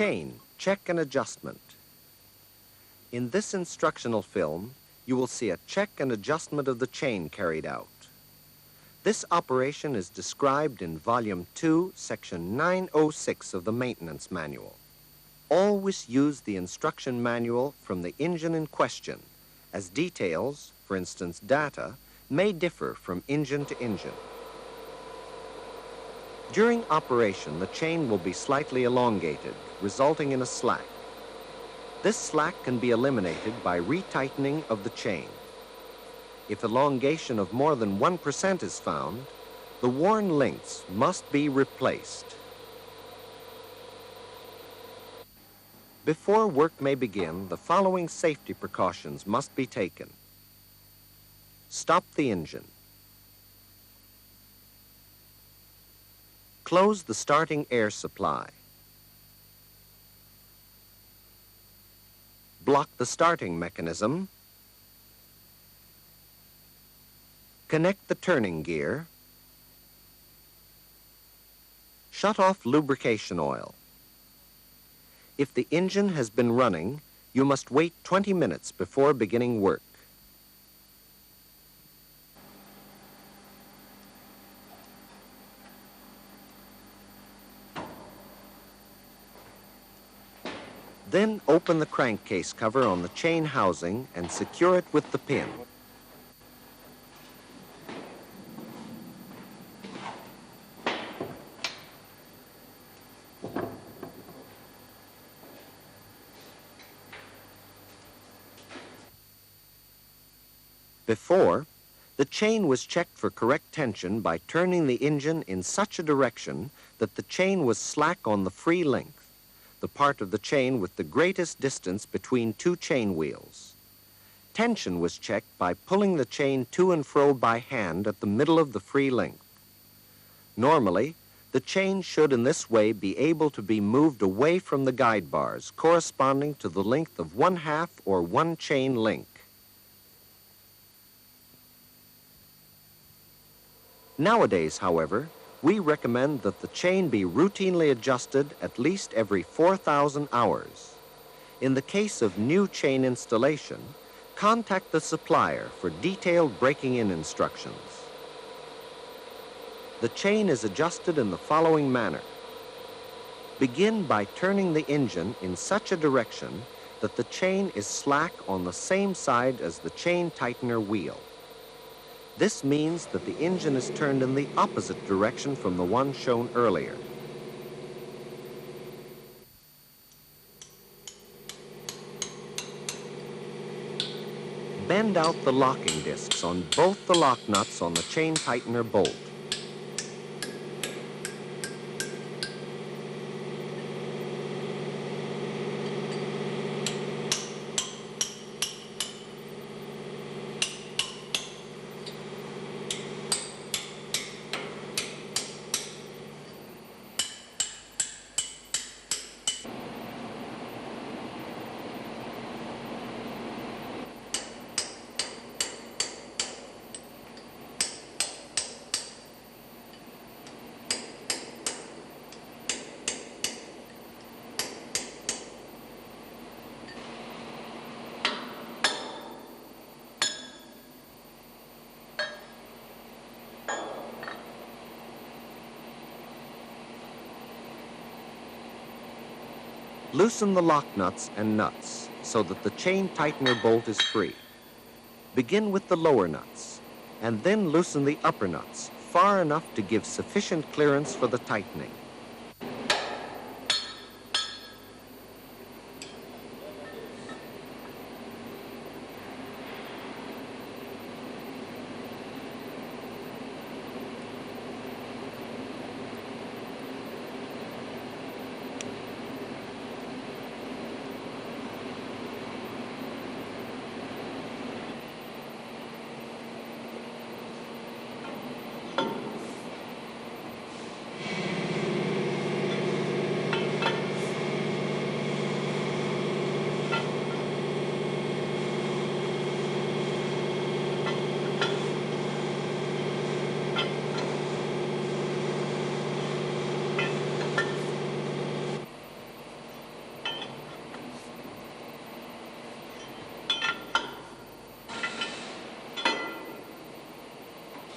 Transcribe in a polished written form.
Chain, check and adjustment. In this instructional film, you will see a check and adjustment of the chain carried out. This operation is described in Volume 2, Section 906 of the Maintenance Manual. Always use the instruction manual from the engine in question, as details, for instance data, may differ from engine to engine. During operation, the chain will be slightly elongated, resulting in a slack. This slack can be eliminated by retightening of the chain. If elongation of more than 1% is found, the worn links must be replaced. Before work may begin, the following safety precautions must be taken. Stop the engine. Close the starting air supply. Block the starting mechanism. Connect the turning gear. Shut off lubrication oil. If the engine has been running, you must wait 20 minutes before beginning work. Then open the crankcase cover on the chain housing and secure it with the pin. Before, the chain was checked for correct tension by turning the engine in such a direction that the chain was slack on the free length, the part of the chain with the greatest distance between two chain wheels. Tension was checked by pulling the chain to and fro by hand at the middle of the free length. Normally, the chain should in this way be able to be moved away from the guide bars corresponding to the length of 1/2 or 1 chain link. Nowadays, however, we recommend that the chain be routinely adjusted at least every 4,000 hours. In the case of new chain installation, contact the supplier for detailed breaking-in instructions. The chain is adjusted in the following manner. Begin by turning the engine in such a direction that the chain is slack on the same side as the chain tightener wheel. This means that the engine is turned in the opposite direction from the one shown earlier. Bend out the locking discs on both the lock nuts on the chain tightener bolt. Loosen the lock nuts and nuts so that the chain tightener bolt is free. Begin with the lower nuts and then loosen the upper nuts far enough to give sufficient clearance for the tightening.